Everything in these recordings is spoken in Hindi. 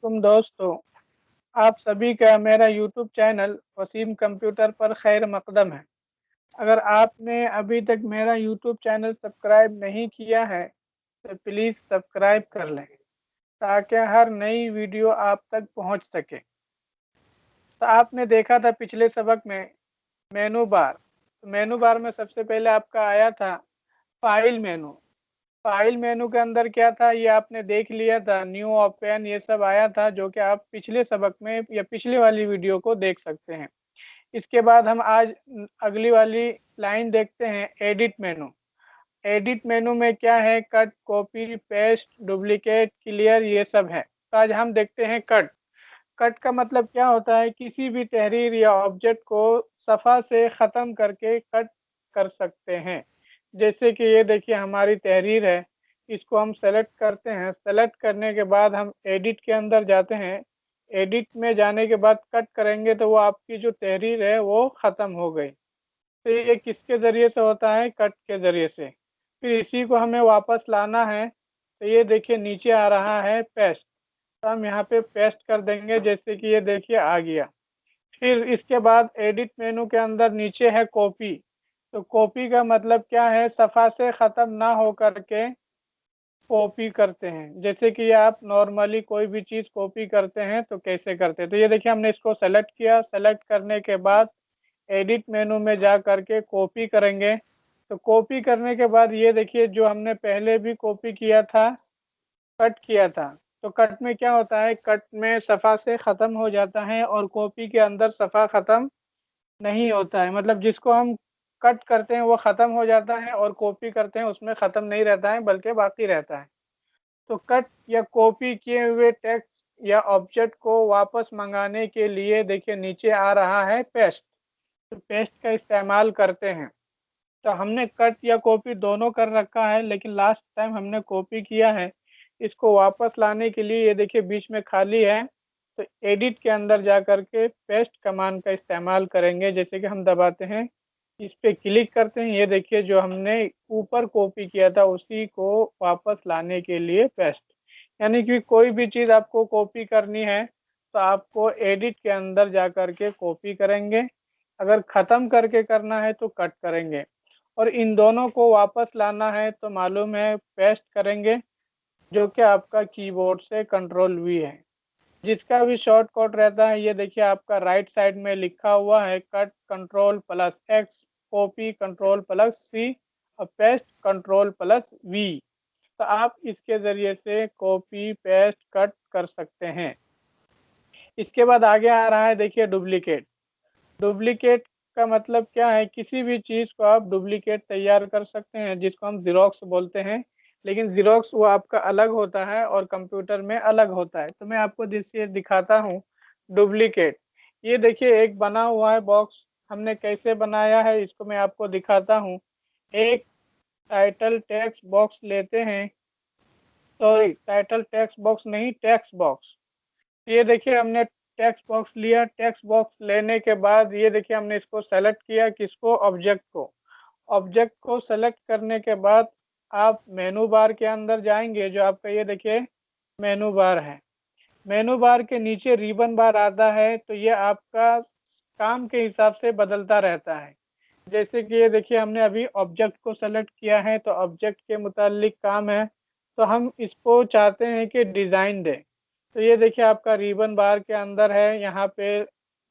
वालेकुम दोस्तों। आप सभी का मेरा यूट्यूब चैनल वसीम कंप्यूटर पर खैर मकदम है। अगर आपने अभी तक मेरा यूट्यूब चैनल सब्सक्राइब नहीं किया है तो प्लीज़ सब्सक्राइब कर लें ताकि हर नई वीडियो आप तक पहुंच सके। तो आपने देखा था पिछले सबक में मेनू बार। तो मेनू बार में सबसे पहले आपका आया था फाइल मेनू। फाइल मेनू के अंदर क्या था ये आपने देख लिया था, न्यू, ओपन, ये सब आया था जो कि आप पिछले सबक में या पिछले वाली वीडियो को देख सकते हैं। इसके बाद हम आज अगली वाली लाइन देखते हैं, एडिट मेनू। एडिट मेनू में क्या है, cut, copy, paste, duplicate, clear, ये सब है। तो आज हम देखते हैं कट। कट का मतलब क्या होता है, किसी भी तहरीर या ऑब्जेक्ट को सफ़ा से ख़त्म करके कट कर सकते हैं। जैसे कि ये देखिए हमारी तहरीर है, इसको हम सेलेक्ट करते हैं। सेलेक्ट करने के बाद हम एडिट के अंदर जाते हैं। एडिट में जाने के बाद कट करेंगे तो वो आपकी जो तहरीर है वो ख़त्म हो गई। तो ये किसके ज़रिए से होता है, कट के ज़रिए से। फिर इसी को हमें वापस लाना है। तो ये देखिए नीचे आ रहा है पेस्ट, तो हम यहाँ पे पेस्ट कर देंगे, जैसे कि ये देखिए आ गया। फिर इसके बाद एडिट मेनू के अंदर नीचे है कॉपी। तो कॉपी का मतलब क्या है, सफ़ा से ख़त्म ना हो करके कॉपी करते हैं। जैसे कि आप नॉर्मली कोई भी चीज़ कॉपी करते हैं तो कैसे करते हैं। तो ये देखिए हमने इसको सेलेक्ट किया। सेलेक्ट करने के बाद एडिट मेनू में जा करके कॉपी करेंगे। तो कॉपी करने के बाद ये देखिए जो हमने पहले भी कॉपी किया था, कट किया था। तो कट में क्या होता है, कट में सफ़ा से ख़त्म हो जाता है और कॉपी के अंदर सफ़ा ख़त्म नहीं होता है। मतलब जिसको हम कट करते हैं वो ख़त्म हो जाता है और कॉपी करते हैं उसमें ख़त्म नहीं रहता है बल्कि बाकी रहता है। तो कट या कॉपी किए हुए टेक्स्ट या ऑब्जेक्ट को वापस मंगाने के लिए देखिए नीचे आ रहा है पेस्ट। तो पेस्ट का इस्तेमाल करते हैं। तो हमने कट या कॉपी दोनों कर रखा है, लेकिन लास्ट टाइम हमने कॉपी किया है। इसको वापस लाने के लिए ये देखिए बीच में खाली है, तो एडिट के अंदर जा कर के पेस्ट कमांड का इस्तेमाल करेंगे। जैसे कि हम दबाते हैं, इस पे क्लिक करते हैं, ये देखिए जो हमने ऊपर कॉपी किया था उसी को वापस लाने के लिए पेस्ट। यानी कि कोई भी चीज़ आपको कॉपी करनी है तो आपको एडिट के अंदर जा कर के कॉपी करेंगे, अगर ख़त्म करके करना है तो कट करेंगे, और इन दोनों को वापस लाना है तो मालूम है पेस्ट करेंगे, जो कि आपका कीबोर्ड से कंट्रोल वी है। जिसका भी शॉर्टकट रहता है ये देखिए आपका राइट साइड में लिखा हुआ है, cut control plus X, copy control plus C और पेस्ट कंट्रोल प्लस वी। तो आप इसके ज़रिए से कॉपी पेस्ट कट कर सकते हैं। इसके बाद आगे आ रहा है देखिए डुप्लीकेट। डुप्लीकेट का मतलब क्या है, किसी भी चीज़ को आप डुप्लीकेट तैयार कर सकते हैं, जिसको हम ज़ेरॉक्स बोलते हैं। लेकिन ज़ेरॉक्स वो आपका अलग होता है और कंप्यूटर में अलग होता है। तो मैं आपको जिससे दिखाता हूँ डुप्लीकेट। ये देखिए एक बना हुआ है बॉक्स, हमने कैसे बनाया है इसको मैं आपको दिखाता हूँ। एक टाइटल टेक्स्ट बॉक्स लेते हैं, सॉरी टाइटल टेक्स्ट बॉक्स नहीं, टेक्स्ट बॉक्स। ये देखिए हमने टेक्स्ट बॉक्स लिया। टेक्स्ट बॉक्स लेने के बाद ये देखिए हमने इसको सेलेक्ट किया, किसको, ऑब्जेक्ट को। ऑब्जेक्ट को सेलेक्ट करने के बाद आप मेनू बार के अंदर जाएंगे, जो आपका ये देखिए मेनू बार है। मेनू बार के नीचे रिबन बार आता है, तो ये आपका काम के हिसाब से बदलता रहता है। जैसे कि ये देखिए हमने अभी ऑब्जेक्ट को सेलेक्ट किया है तो ऑब्जेक्ट के मुतालिक काम है, तो हम इसको चाहते हैं कि डिज़ाइन दें। तो ये देखिए आपका रिबन बार के अंदर है, यहाँ पे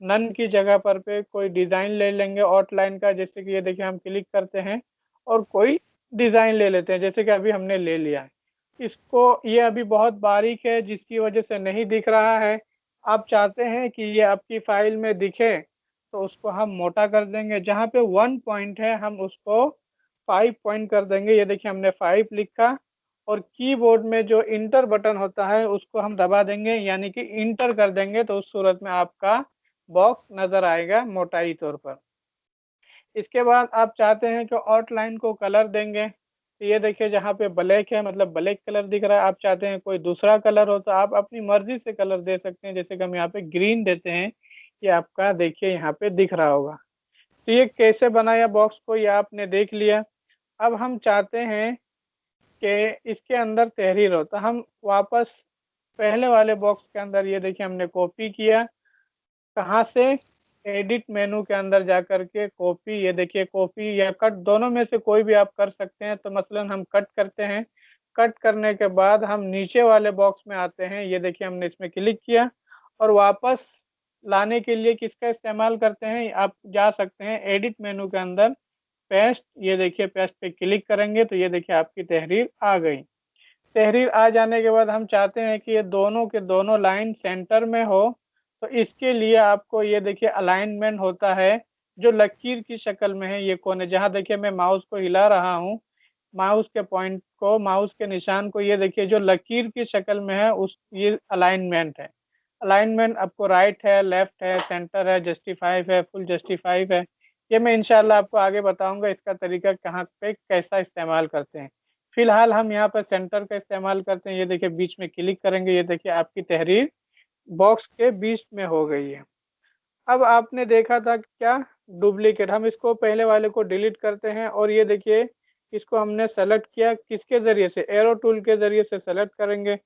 नन की जगह पर पे कोई डिज़ाइन ले लेंगे आउटलाइन का। जैसे कि ये देखिए हम क्लिक करते हैं और कोई डिज़ाइन ले लेते हैं, जैसे कि अभी हमने ले लिया है। इसको ये अभी बहुत बारीक है जिसकी वजह से नहीं दिख रहा है। आप चाहते हैं कि ये आपकी फ़ाइल में दिखे तो उसको हम मोटा कर देंगे। जहाँ पे 1 पॉइंट है हम उसको 5 पॉइंट कर देंगे। ये देखिए हमने 5 लिखा, और कीबोर्ड में जो इंटर बटन होता है उसको हम दबा देंगे, यानी कि इंटर कर देंगे, तो उस सूरत में आपका बॉक्स नज़र आएगा मोटाई तौर पर। इसके बाद आप चाहते हैं कि आउटलाइन को कलर देंगे, तो ये देखिए जहाँ पे ब्लैक है मतलब ब्लैक कलर दिख रहा है। आप चाहते हैं कोई दूसरा कलर हो तो आप अपनी मर्ज़ी से कलर दे सकते हैं। जैसे कि हम यहाँ पे ग्रीन देते हैं, ये आपका देखिए यहाँ पे दिख रहा होगा। तो ये कैसे बनाया बॉक्स को ये आपने देख लिया। अब हम चाहते हैं कि इसके अंदर तहरीर हो, तो हम वापस पहले वाले बॉक्स के अंदर ये देखिए हमने कॉपी किया, कहाँ से, एडिट मेनू के अंदर जा कर के कॉपी, ये देखिए कॉपी या कट दोनों में से कोई भी आप कर सकते हैं। तो मसलन हम कट करते हैं, कट करने के बाद हम नीचे वाले बॉक्स में आते हैं, ये देखिए हमने इसमें क्लिक किया और वापस लाने के लिए किसका इस्तेमाल करते हैं, आप जा सकते हैं एडिट मेनू के अंदर पेस्ट, ये देखिए पेस्ट पे क्लिक करेंगे तो ये देखिए आपकी तहरीर आ गई। तहरीर आ जाने के बाद हम चाहते हैं कि ये दोनों के दोनों लाइन सेंटर में हो, तो इसके लिए आपको ये देखिए अलाइनमेंट होता है जो लकीर की शक्ल में है, ये कोने जहाँ देखिए मैं माउस को हिला रहा हूँ, माउस के पॉइंट को, माउस के निशान को, ये देखिए जो लकीर की शक्ल में है उस ये अलाइनमेंट है। अलाइनमेंट आपको राइट है, लेफ्ट है, सेंटर है, जस्टिफाइव है, फुल जस्टिफाइव है, ये मैं इंशाल्लाह आपको आगे बताऊंगा इसका तरीका कहाँ पे कैसा इस्तेमाल करते हैं। फिलहाल हम यहाँ पर सेंटर का इस्तेमाल करते हैं, ये देखिए बीच में क्लिक करेंगे, ये देखिए आपकी तहरीर बॉक्स के बीच में हो गई है। अब आपने देखा था क्या, डुप्लीकेट, हम इसको पहले वाले को डिलीट करते हैं और ये देखिए इसको हमने सेलेक्ट किया, किसके ज़रिए से, एरो टूल के ज़रिए से सेलेक्ट करेंगे,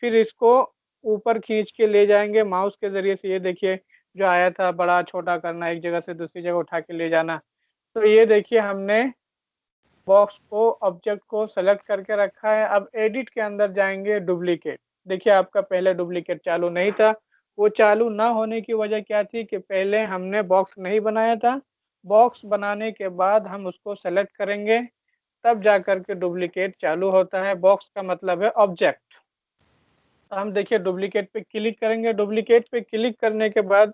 फिर इसको ऊपर खींच के ले जाएंगे माउस के ज़रिए से, ये देखिए जो आया था बड़ा छोटा करना, एक जगह से दूसरी जगह उठा के ले जाना, तो ये देखिए हमने बॉक्स को, ऑब्जेक्ट को सेलेक्ट करके रखा है। अब एडिट के अंदर जाएंगे, डुप्लीकेट, देखिए आपका पहले डुप्लीकेट चालू नहीं था, वो चालू ना होने की वजह क्या थी कि पहले हमने बॉक्स नहीं बनाया था, बॉक्स बनाने के बाद हम उसको सेलेक्ट करेंगे तब जा कर के डुप्लीकेट चालू होता है। बॉक्स का मतलब है ऑब्जेक्ट। तो हम देखिए डुप्लीकेट पे क्लिक करेंगे, डुप्लीकेट पे क्लिक करने के बाद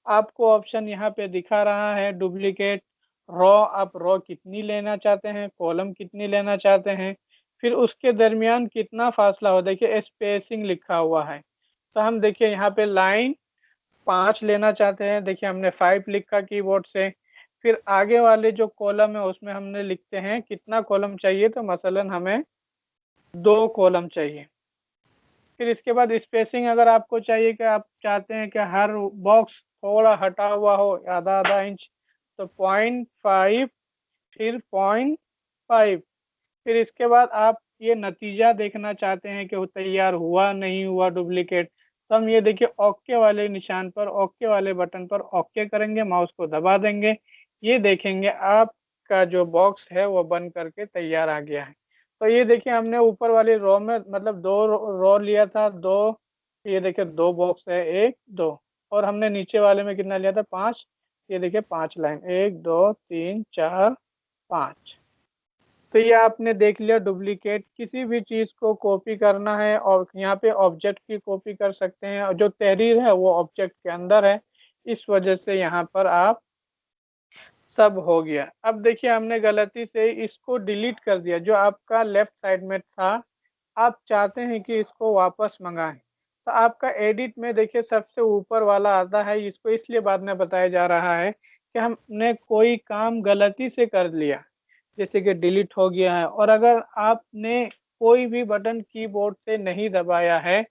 आपको ऑप्शन यहाँ पे दिखा रहा है डुप्लीकेट रॉ, आप रॉ कितनी लेना चाहते हैं, कॉलम कितनी लेना चाहते हैं, फिर उसके दरमियान कितना फासला हो, देखिए स्पेसिंग लिखा हुआ है। तो हम देखिए यहाँ पे लाइन 5 लेना चाहते हैं, देखिए हमने 5 लिखा कीबोर्ड से, फिर आगे वाले जो कॉलम है उसमें हमने लिखते हैं कितना कॉलम चाहिए, तो मसलन हमें 2 कॉलम चाहिए। फिर इसके बाद स्पेसिंग अगर आपको चाहिए कि आप चाहते हैं कि हर बॉक्स थोड़ा हटा हुआ हो आधा आधा इंच, तो 0.5, फिर 0.5, फिर इसके बाद आप ये नतीजा देखना चाहते हैं कि वो तैयार हुआ नहीं हुआ डुप्लीकेट, तो हम ये देखिए ओके वाले निशान पर, ओके वाले बटन पर ओके करेंगे, माउस को दबा देंगे, ये देखेंगे आपका जो बॉक्स है वो बन करके तैयार आ गया है। तो ये देखिए हमने ऊपर वाली रो में मतलब 2 रो लिया था, 2, ये देखिए 2 बॉक्स है, 1 2, और हमने नीचे वाले में कितना लिया था, 5, ये देखिए 5 लाइन, 1 2 3 4 5। तो ये आपने देख लिया डुप्लीकेट, किसी भी चीज़ को कॉपी करना है और यहाँ पे ऑब्जेक्ट की कॉपी कर सकते हैं, और जो तहरीर है वो ऑब्जेक्ट के अंदर है, इस वजह से यहाँ पर आप सब हो गया। अब देखिए हमने गलती से इसको डिलीट कर दिया, जो आपका लेफ्ट साइड में था, आप चाहते हैं कि इसको वापस मंगाएं, तो आपका एडिट में देखिए सबसे ऊपर वाला आता है, इसको इसलिए बाद में बताया जा रहा है कि हमने कोई काम गलती से कर लिया, जैसे कि डिलीट हो गया है, और अगर आपने कोई भी बटन कीबोर्ड से नहीं दबाया है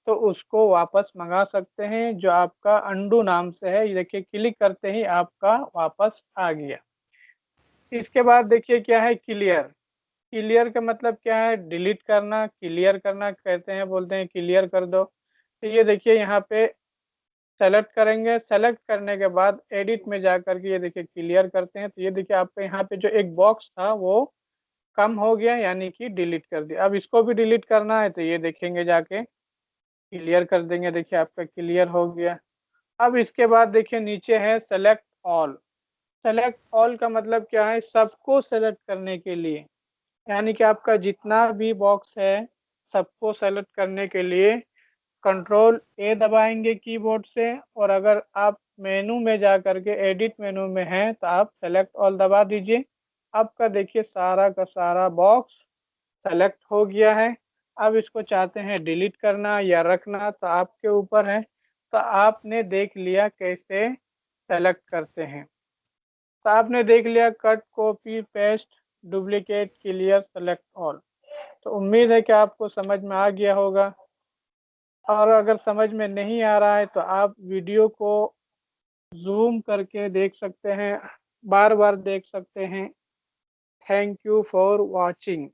तो उसको वापस मंगा सकते हैं, जो आपका अंडू नाम से है, ये देखिए क्लिक करते ही आपका वापस आ गया। इसके बाद देखिए क्या है, क्लियर, क्लियर का मतलब क्या है, डिलीट करना, क्लियर करना कहते हैं, बोलते हैं क्लियर कर दो। तो ये देखिए यहाँ पे सेलेक्ट करेंगे, सेलेक्ट करने के बाद एडिट में जा कर के ये देखिए क्लियर करते हैं, तो ये देखिए आपके यहाँ पे जो एक बॉक्स था वो कम हो गया, यानी कि डिलीट कर दिया। अब इसको भी डिलीट करना है तो ये देखेंगे जाके क्लियर कर देंगे, देखिए आपका क्लियर हो गया। अब इसके बाद देखिए नीचे है सेलेक्ट ऑल, सेलेक्ट ऑल का मतलब क्या है, सबको सेलेक्ट करने के लिए, यानी कि आपका जितना भी बॉक्स है सबको सेलेक्ट करने के लिए कंट्रोल ए दबाएंगे कीबोर्ड से, और अगर आप मेनू में जा करके एडिट मेनू में हैं तो आप सेलेक्ट ऑल दबा दीजिए। आपका देखिए सारा का सारा बॉक्स सेलेक्ट हो गया है। अब इसको चाहते हैं डिलीट करना या रखना तो आपके ऊपर है। तो आपने देख लिया कैसे सेलेक्ट करते हैं, तो आपने देख लिया cut, copy, paste, duplicate, clear, select all. तो उम्मीद है कि आपको समझ में आ गया होगा, और अगर समझ में नहीं आ रहा है तो आप वीडियो को ज़ूम करके देख सकते हैं, बार बार देख सकते हैं। Thank you for watching.